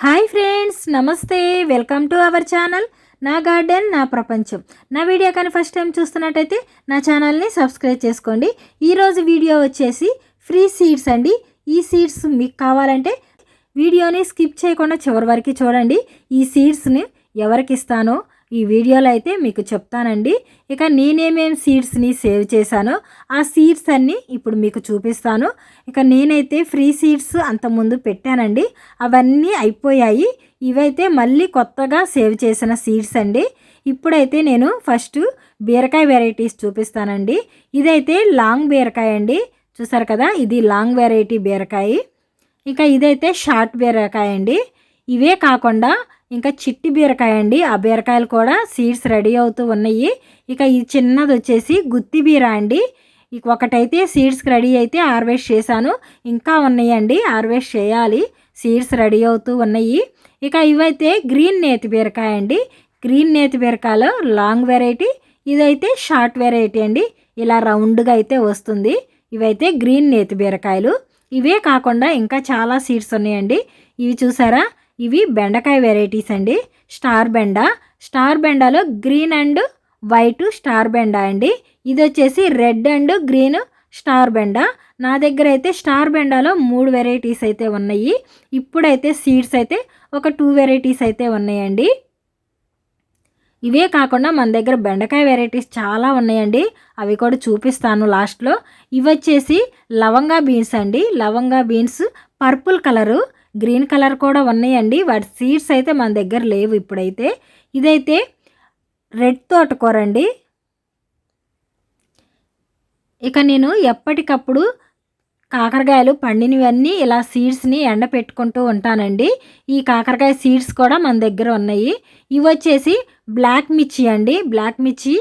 Hi friends, నమస్తే. Welcome to our channel నా garden నా ప్రపంచం. నా వీడియో కానీ ఫస్ట్ టైం చూస్తున్నట్టయితే నా ఛానల్ని సబ్స్క్రైబ్ చేసుకోండి. ఈరోజు వీడియో వచ్చేసి ఫ్రీ సీడ్స్ అండి. ఈ సీడ్స్ మీకు కావాలంటే వీడియోని స్కిప్ చేయకుండా చివరి వరకు చూడండి. ఈ సీడ్స్ని ఎవరికి ఇస్తానో ఈ వీడియోలో అయితే మీకు చెప్తానండి. ఇక నేనేమేం సీడ్స్ని సేవ్ చేశానో ఆ సీడ్స్ అన్నీ ఇప్పుడు మీకు చూపిస్తాను. ఇక నేనైతే ఫ్రీ సీడ్స్ అంతకుముందు పెట్టానండి, అవన్నీ అయిపోయాయి. ఇవైతే మళ్ళీ కొత్తగా సేవ్ చేసిన సీడ్స్ అండి. ఇప్పుడైతే నేను ఫస్ట్ బీరకాయ వెరైటీస్ చూపిస్తానండి. ఇదైతే లాంగ్ బీరకాయ అండి, చూసారు కదా, ఇది లాంగ్ వెరైటీ బీరకాయ. ఇక ఇదైతే షార్ట్ బీరకాయ అండి. ఇవే కాకుండా ఇంకా చిట్టి బీరకాయ అండి, ఆ బీరకాయలు కూడా సీడ్స్ రెడీ అవుతూ ఉన్నాయి. ఇక ఈ చిన్నది వచ్చేసి గుత్తి బీర అండి. ఇక ఒకటైతే సీడ్స్కి రెడీ అయితే హార్వెస్ట్ చేశాను, ఇంకా ఉన్నాయండి హార్వెస్ట్ చేయాలి, సీడ్స్ రెడీ అవుతూ ఉన్నాయి. ఇక ఇవైతే గ్రీన్ నేతి బీరకాయ అండి. గ్రీన్ నేతి బీరకాయలో లాంగ్ వెరైటీ, ఇదైతే షార్ట్ వెరైటీ అండి, ఇలా రౌండ్గా అయితే వస్తుంది. ఇవైతే గ్రీన్ నేతి బీరకాయలు. ఇవే కాకుండా ఇంకా చాలా సీడ్స్ ఉన్నాయండి. ఇవి చూసారా, ఇవి బెండకాయ వెరైటీస్ అండి. స్టార్ బెండ, స్టార్ బెండాలో గ్రీన్ అండ్ వైట్ స్టార్ బెండ అండి. ఇది వచ్చేసి రెడ్ అండ్ గ్రీన్ స్టార్ బెండ. నా దగ్గర అయితే స్టార్ బెండాలో 3 వెరైటీస్ అయితే ఉన్నాయి. ఇప్పుడైతే సీడ్స్ అయితే ఒక 2 వెరైటీస్ అయితే ఉన్నాయండి. ఇవే కాకుండా మన దగ్గర బెండకాయ వెరైటీస్ చాలా ఉన్నాయండి, అవి కూడా చూపిస్తాను లాస్ట్లో. ఇవి వచ్చేసి లవంగా బీన్స్ అండి. లవంగా beans purple colour, green colour కూడా ఉన్నాయండి. వాటి సీడ్స్ అయితే మన దగ్గర లేవు ఇప్పుడైతే. ఇదైతే రెడ్ తోటకూర అండి. ఇక నేను ఎప్పటికప్పుడు కాకరకాయలు పండినవన్నీ ఇలా సీడ్స్ని ఎండ పెట్టుకుంటూ ఉంటానండి. ఈ కాకరకాయ సీడ్స్ కూడా మన దగ్గర ఉన్నాయి. ఇవి వచ్చేసి బ్లాక్ మిర్చి అండి. బ్లాక్ మిర్చి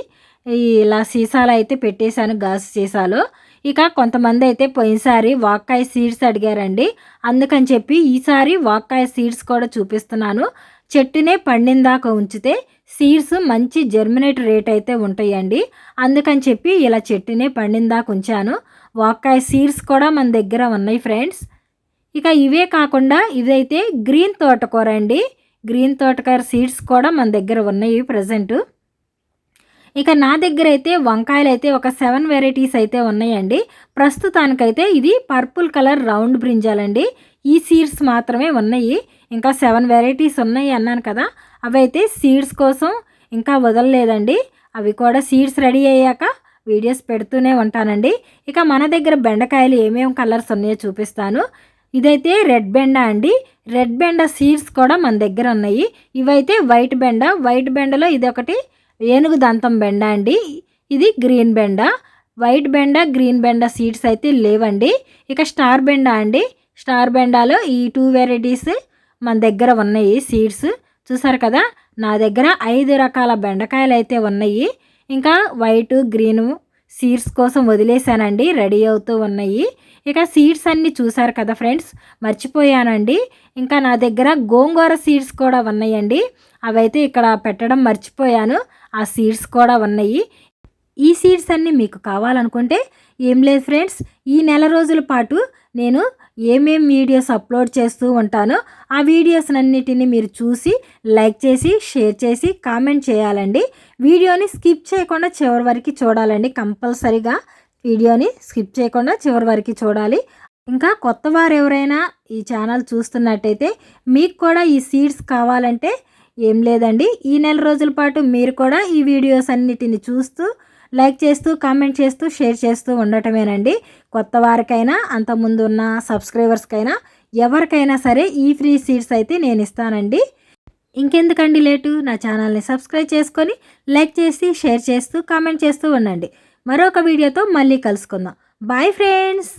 ఇలా సీసాలు అయితే పెట్టేశాను, గాజు సీసాలో. ఇక కొంతమంది అయితే పోయినసారి వాక్కాయ సీడ్స్ అడిగారండి, అందుకని చెప్పి ఈసారి వాక్కాయ సీడ్స్ కూడా చూపిస్తున్నాను. చెట్టునే పండిందాక ఉంచితే సీడ్స్ మంచి జర్మినేట్ రేట్ అయితే ఉంటాయండి, అందుకని చెప్పి ఇలా చెట్టునే పండిందాక ఉంచాను. వాక్కాయ సీడ్స్ కూడా మన దగ్గర ఉన్నాయి ఫ్రెండ్స్. ఇక ఇవే కాకుండా ఇదైతే గ్రీన్ తోటకూర అండి. గ్రీన్ తోటకూర సీడ్స్ కూడా మన దగ్గర ఉన్నాయి ప్రజెంట్. ఇక నా దగ్గర అయితే వంకాయలు అయితే ఒక 7 వెరైటీస్ అయితే ఉన్నాయండి. ప్రస్తుతానికైతే ఇది పర్పుల్ కలర్ రౌండ్ బ్రింజాలండి. ఈ సీడ్స్ మాత్రమే ఉన్నాయి, ఇంకా 7 వెరైటీస్ ఉన్నాయి అన్నాను కదా, అవైతే సీడ్స్ కోసం ఇంకా వదలలేదండి. అవి కూడా సీడ్స్ రెడీ అయ్యాక వీడియోస్ పెడుతూనే ఉంటానండి. ఇక మన దగ్గర బెండకాయలు ఏమేమి కలర్స్ ఉన్నాయో చూపిస్తాను. ఇదైతే రెడ్ బెండ అండి. రెడ్ బెండ సీడ్స్ కూడా మన దగ్గర ఉన్నాయి. ఇవైతే వైట్ బెండ. వైట్ బెండలో ఇది ఒకటి ఏనుగు దంతం బెండ అండి. ఇది గ్రీన్ బెండ. వైట్ బెండ గ్రీన్ బెండ సీడ్స్ అయితే లేవండి. ఇక స్టార్ బెండ అండి. స్టార్ బెండాలో ఈ 2 వెరైటీస్ మన దగ్గర ఉన్నాయి సీడ్స్. చూసారు కదా, నా దగ్గర 5 రకాల బెండకాయలు అయితే ఉన్నాయి. ఇంకా వైట్ గ్రీను సీడ్స్ కోసం వదిలేశానండి, రెడీ అవుతూ ఉన్నాయి. ఇక సీడ్స్ అన్నీ చూసారు కదా ఫ్రెండ్స్, మర్చిపోయానండి. ఇంకా నా దగ్గర గోంగూర సీడ్స్ కూడా ఉన్నాయండి, అవైతే ఇక్కడ పెట్టడం మర్చిపోయాను. ఆ సీడ్స్ కూడా ఉన్నాయి. ఈ సీడ్స్ అన్నీ మీకు కావాలనుకుంటే ఏం లేదు ఫ్రెండ్స్, ఈ నెల రోజుల పాటు నేను ఏమేం వీడియోస్ అప్లోడ్ చేస్తూ ఉంటానో ఆ వీడియోస్ అన్నిటిని మీరు చూసి లైక్ చేసి షేర్ చేసి కామెంట్ చేయాలండి. వీడియోని స్కిప్ చేయకుండా చివరి వరకు చూడాలండి, కంపల్సరీగా వీడియోని స్కిప్ చేయకుండా చివరి వరకు చూడాలి. ఇంకా కొత్త వారు ఎవరైనా ఈ ఛానల్ చూస్తున్నట్టయితే మీకు కూడా ఈ సీడ్స్ కావాలంటే ఏం లేదండి, ఈ నెల రోజుల పాటు మీరు కూడా ఈ వీడియోస్ అన్నిటిని చూస్తూ లైక్ చేస్తూ కామెంట్ చేస్తూ షేర్ చేస్తూ ఉండటమేనండి. కొత్త వారికైనా అంతకుముందు ఉన్న సబ్స్క్రైబర్స్కైనా ఎవరికైనా సరే ఈ ఫ్రీ సీడ్స్ అయితే నేను ఇస్తానండి. ఇంకెందుకండి లేటు, నా ఛానల్ని సబ్స్క్రైబ్ చేసుకొని లైక్ చేసి షేర్ చేస్తూ కామెంట్ చేస్తూ ఉండండి. మరొక వీడియోతో మళ్ళీ కలుసుకుందాం. Bye friends.